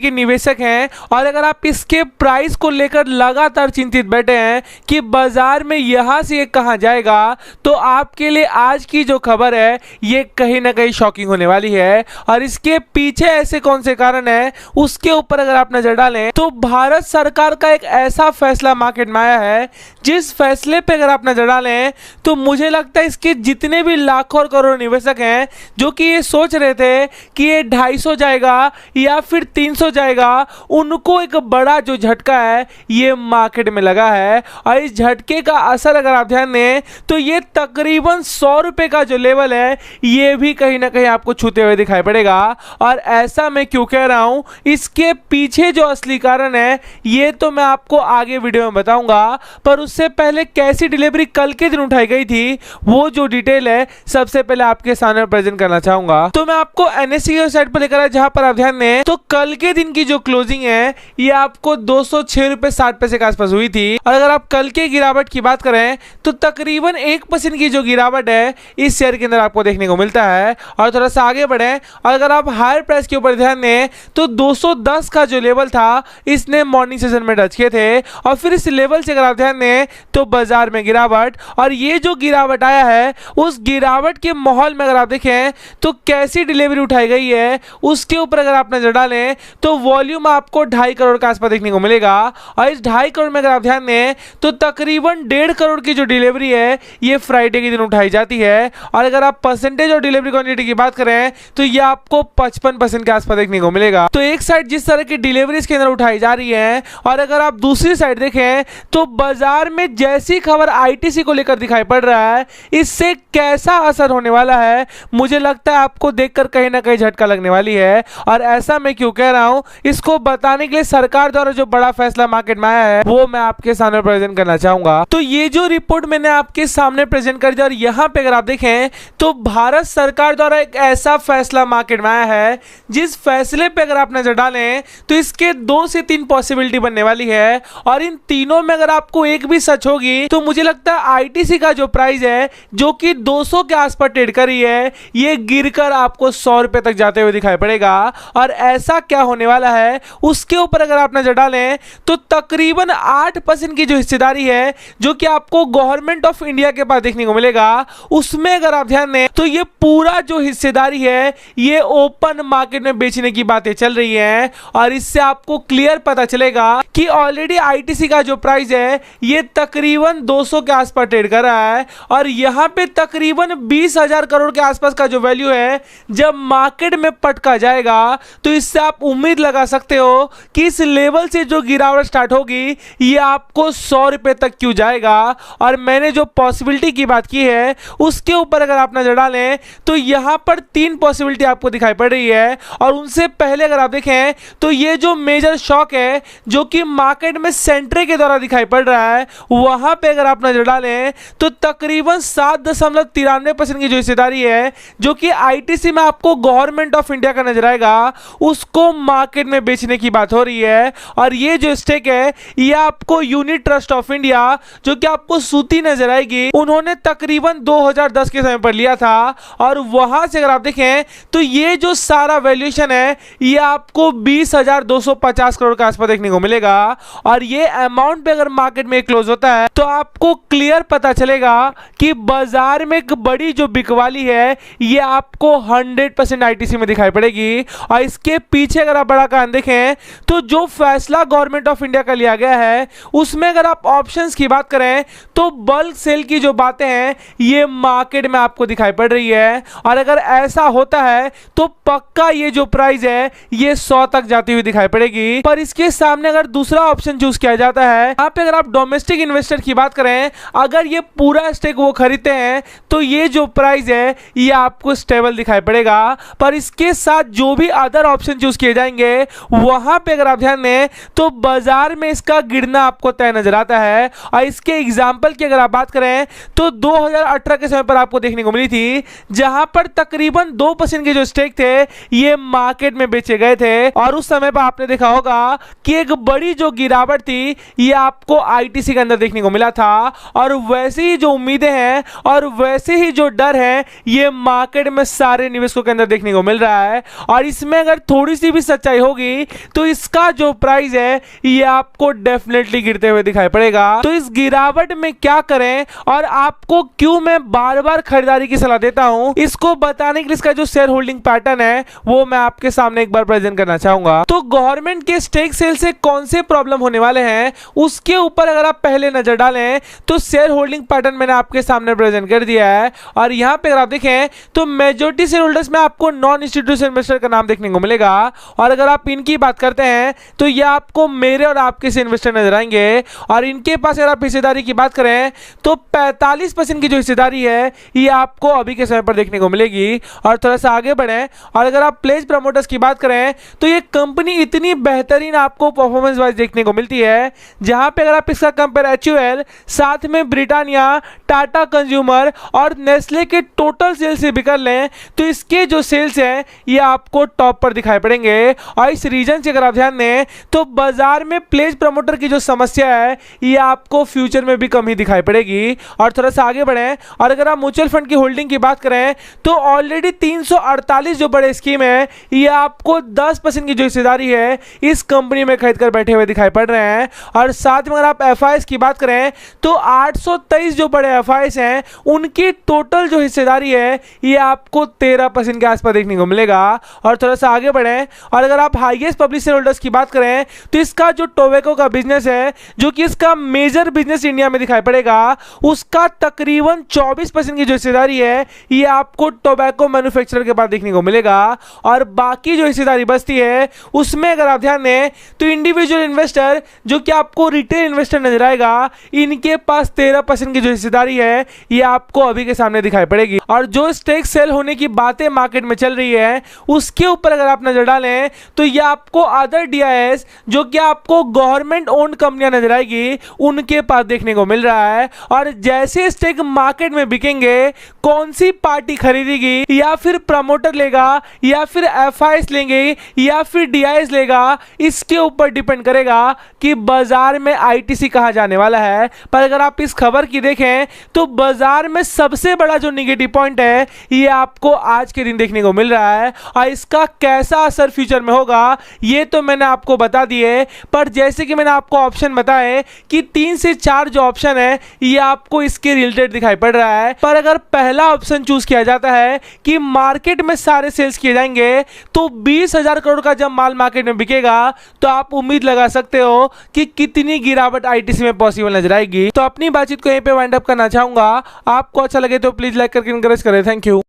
के निवेशक हैं और अगर आप इसके प्राइस को लेकर लगातार चिंतित बैठे हैं कि बाजार में यहां से ये कहां जाएगा, तो आपके लिए आज की जो खबर है ये कहीं ना कहीं शॉकिंग होने वाली है। और इसके पीछे ऐसे कौन से कारण है उसके ऊपर अगर आप नजर डालें तो भारत सरकार का एक ऐसा फैसला मार्केट में आया है जिस फैसले पे अगर आप नजर डालें तो मुझे लगता है इसके जितने भी लाखों और करोड़ निवेशक हैं जो कि ये सोच रहे थे कि ये 250 जाएगा या फिर 300 जाएगा, उनको एक बड़ा जो झटका है ये मार्केट में लगा है। और इस झटके का असर अगर आप ध्यान दें तो ये तकरीबन 100 रुपए का जो लेवल है ये भी कहीं ना कहीं आपको छूते हुए दिखाई पड़ेगा। और ऐसा मैं क्यों कह रहा हूं, इसके पीछे जो असली कारण है ये तो मैं आपको आगे वीडियो में बताऊंगा, पर उससे पहले कैसी डिलीवरी कल के दिन उठाई गई थी वो जो डिटेल है सबसे पहले आपके सामने प्रेजेंट करना चाहूंगा। तो मैं आपको एनएससी की साइट पर लेकर आया जहां पर आप ध्यान दें तो कल के दिन की जो क्लोजिंग है ये आपको 206 रुपए 60 पैसे के आसपास हुई थी। और अगर आप कल के गिरावट की बात करें तो तकरीबन 1% की जो गिरावट है इस शेयर के अंदर आपको देखने को मिलता है। और थोड़ा सा आगे बढ़े और अगर आप हायर प्राइस के ऊपर ध्यान दें तो 210 का जो लेवल था इसने मॉर्निंग सेशन में टच किए थे और फिर इस लेवल से अगर आप ध्यान दें तो बाजार में गिरावट, और ये जो गिरावट आया है उस गिरावट के माहौल में अगर आप देखें तो कैसी डिलीवरी उठाई गई है उसके ऊपर अगर आप नजर डालें तो वॉल्यूम आपको 2.5 करोड़ के आसपास देखने को मिलेगा। और इस 2.5 करोड़ में अगर आप ध्यान दें तो तकरीबन 1.5 करोड़ की जो डिलीवरी है ये फ्राइडे के दिन उठाई जाती है। और अगर आप परसेंटेज और डिलीवरी क्वांटिटी की बात करें तो ये आपको 55% के आसपास देखने को मिलेगा। तो एक साइड जिस तरह की डिलीवरीज के अंदर उठाई जा रही है और अगर आप दूसरी साइड देखें तो बाजार में जैसी खबर आईटीसी को लेकर दिखाई पड़ रहा है इससे कैसा असर होने वाला है मुझे लगता है आपको देखकर कहीं ना कहीं झटका लगने वाली है। और ऐसा मैं क्यों कह रहा हूं, इसको बताने के लिए सरकार द्वारा जो बड़ा फैसला मार्केट में आया है वो मैं आपके सामने प्रेजेंट करना चाहूंगा। तो ये जो रिपोर्ट मैंने आपके सामने प्रेजेंट कर दिया और यहां पे अगर आप देखें तो भारत सरकार द्वारा एक ऐसा फैसला मार्केट में आया है जिस फैसले पे अगर आप नजर डालें तो इसके 2 से 3 पॉसिबिलिटी बनने वाली है। और इन तीनों में अगर आपको एक भी सच होगी तो मुझे लगता है आईटीसी का जो प्राइस है जो कि 200 के आसपास ट्रेड कर रही है ये गिरकर आपको 100 रुपए तक जाते हुए दिखाई पड़ेगा। और ऐसा क्या होने वाला है उसके ऊपर अगर आप नजर डालें तो तकरीबन 8% की जो हिस्सेदारी है जो कि आपको गवर्नमेंट ऑफ इंडिया के पास देखने को मिलेगा, उसमें अगर आप ध्यान दें तो ये पूरा जो हिस्सेदारी है ये ओपन मार्केट में बेचने की बातें चल रही हैं। और इससे आपको क्लियर पता चलेगा कि ऑलरेडी आईटीसी का जो प्राइस है ये तकरीबन 200 के आसपास ट्रेड कर रहा है और यहां पे तकरीबन 20,000 करोड़ के आसपास का जो वैल्यू है जब मार्केट में पटका जाएगा तो इससे आप उम्मीद लगा सकते हो कि इस लेवल से जो गिरावट स्टार्ट होगी ये आपको 100 रुपए तक क्यों जाएगा। और मैंने जो पॉसिबिलिटी की बात की है उसके ऊपर अगर आप नजर डालें तो यहां पर 3 पॉसिबिलिटी आपको दिखाई पड़ रही है। और उनसे पहले अगर आप देखें तो ये जो मेजर शॉक है जो कि मार्केट में सेंट्रे के द्वारा दिखाई पड़ रहा है वहां पे अगर आप नजर डालें तो तकरीबन 7.93% की जो हिस्सेदारी है जो कि आईटीसी में आपको गवर्नमेंट ऑफ इंडिया का नजर आएगा उसको मार्केट में बेचने की बात हो रही है। और ये जो स्टेक है ये आपको यूनिट ट्रस्ट ऑफ इंडिया जो कि आपको सूती नजर आएगी उन्होंने तकरीबन 2010 के समय पर लिया था। और वहां से अगर आप देखें तो ये जो सारा वैल्यूएशन है ये आपको 20,250 करोड़ के आसपास देखने को मिलेगा। और ये अमाउंट पे अगर मार्केट में क्लोज होता है तो आपको क्लियर पता चलेगा कि बाजार में एक बड़ी जो बिकवाली है ये आपको 100% आईटीसी में दिखाई पड़ेगी। और इसके पीछे अगर आप बड़ा कारण देखें तो जो फैसला गवर्नमेंट ऑफ इंडिया का लिया गया है उसमें अगर आप ऑप्शंस की बात करें तो बल्क सेल की जो बातें हैं ये मार्केट में आपको दिखाई पड़ रही है। और अगर ऐसा होता है तो पक्का ये जो प्राइस है ये 100 तक जाती हुई दिखाई पड़ेगी। पर इसके सामने अगर दूसरा ऑप्शन चूज किया जाता है यहाँ पे अगर आप डोमेस्टिक इन्वेस्टर की बात करें अगर ये पूरा स्टेक वो खरीदते हैं तो ये जो प्राइस है ये आपको स्टेबल दिखाई पड़ेगा। पर इसके साथ जो भी अदर ऑप्शन चूज किए जाएंगे वहां पे अगर आप ध्यान दें तो बाजार में इसका गिरना आपको तय नजर आता है। और इसके एग्जांपल की अगर आप बात करें तो 2018 के समय पर आपको देखने को मिली थी जहां पर तकरीबन 2% के जो स्टेक थे ये मार्केट में बेचे गए थे। और उस समय पर आपने देखा होगा कि एक बड़ी जो गिरावट थी ये आपको आईटीसी के अंदर देखने को मिला था। और वैसे ही जो उम्मीदें हैं और वैसे ही जो डर है ये मार्केट में सारे निवेशकों के अंदर देखने को मिल रहा है। और इसमें अगर थोड़ी सी भी सच्चाई सच्चाई होगी तो इसका जो प्राइस है ये आपको डेफिनेटली गिरते हुए दिखाई पड़ेगा। तो इस गिरावट में क्या करें और आपको क्यों मैं बार बार खरीदारी की सलाह देता हूं, इसको बताने के लिए इसका जो शेयर होल्डिंग पैटर्न है वो मैं आपके सामने एक बार प्रेजेंट करना चाहूंगा। तो गवर्नमेंट के स्टेक सेल से कौन से प्रॉब्लम होने वाले हैं उसके ऊपर अगर आप पहले नजर डालें तो शेयर होल्डिंग पैटर्न मैंने आपके सामने प्रेजेंट कर दिया है। और यहां पे अगर आप देखें तो मेजॉरिटी शेयर होल्डर्स में आपको नॉन इंस्टीट्यूशनल इन्वेस्टर का नाम देखने को मिलेगा। और अगर आप इनकी बात करते हैं तो ये आपको मेरे और आपके से इन्वेस्टर नजर आएंगे। और इनके पास अगर आप हिस्सेदारी की बात करें तो 45% की जो हिस्सेदारी है ये आपको अभी के समय पर देखने को मिलेगी। और थोड़ा सा आगे बढ़े और अगर आप प्लेज प्रमोटर्स की बात करें तो ये कंपनी इतनी बेहतरीन आपको परफॉर्मेंस वाइज देखने को मिलती है, जहां पे अगर आप इसका कंपेयर HUL साथ में ब्रिटानिया, टाटा कंज्यूमर और नेस्ले के टोटल सेल्स से भी कर लें तो इसके जो सेल्स हैं ये आपको टॉप पर दिखाई पड़ेंगे। और इस रीजन से अगर आप ध्यान दें तो बाजार में प्लेज प्रमोटर की जो समस्या है ये आपको फ्यूचर में भी कम ही दिखाई पड़ेगी। और थोड़ा सा आगे बढ़ें और अगर आप म्यूचुअल फंड की होल्डिंग की बात करें तो ऑलरेडी 348 जो बड़े स्कीम है ये आपको 10% की जो हिस्सेदारी है इस कंपनी में खरीद कर बैठे हुए दिखाई पड़ रहे हैं। और साथ में अगर आप FIs की बात करें तो 823 जो बड़े FIs हैं उनकी टोटल जो हिस्सेदारी है ये आपको 13% के आसपास देखने को मिलेगा। और थोड़ा सा आगे बढ़ें और अगर आप हाईएस्ट पब्लिक शेयर होल्डर्स की बात करें तो इसका जो टोबैको का बिजनेस है जो कि इसका मेजर बिजनेस इंडिया में दिखाई पड़ेगा उसका तकरीबन 24% की जो हिस्सेदारी है ये आपको टोबैको मैन्युफैक्चरर के पास देखने को मिलेगा। और बाकी जो हिस्सेदारी बचती है उसमें अगर आप ध्यान दें तो इंडिविजुअल इन्वेस्टर जो कि आपको रिटेल इन्वेस्टर नजर आएगा इनके पास 13% की जो हिस्सेदारी है ये आपको अभी के सामने दिखाई पड़ेगी। और जो स्टेक सेल होने की बातें मार्केट में चल रही है उसके ऊपर अगर आप नजर डालें तो ये आपको अदर DIS जो कि आपको गवर्नमेंट ओन्ड कंपनियां नजर आएगी उनके पास देखने को मिल रहा है। और जैसे स्टेक मार्केट में बिकेंगे कौन सी पार्टी खरीदेगी या फिर प्रमोटर लेगा या फिर FIs लेंगे या फिर DIS लेगा इसके ऊपर डिपेंड करेगा कि बाजार में ITC कहां जाने वाला है। पर अगर आप इस खबर की देखें तो बाजार में सबसे बड़ा जो निगेटिव पॉइंट है ये आपको आज के दिन देखने को मिल रहा है। और इसका कैसा असर फ्यूचर में होगा ये तो मैंने आपको बता दिए, पर जैसे कि मैंने आपको ऑप्शन बताए कि 3 से 4 जो ऑप्शन है ये आपको इसके रिलेटेड दिखाई पड़ रहा है। पर अगर पहला ऑप्शन चूज किया जाता है कि मार्केट में सारे सेल्स किए जाएंगे तो 20,000 करोड़ का जब माल मार्केट में बिकेगा तो आप उम्मीद लगा सकते हो कि कितनी गिरावट ITC में पॉसिबल नजर आएगी। तो अपनी बातचीत को यहीं पे वाइंड अप करना चाहूंगा। आपको अच्छा लगे तो प्लीज लाइक करके एनकरेज करें। Thank you.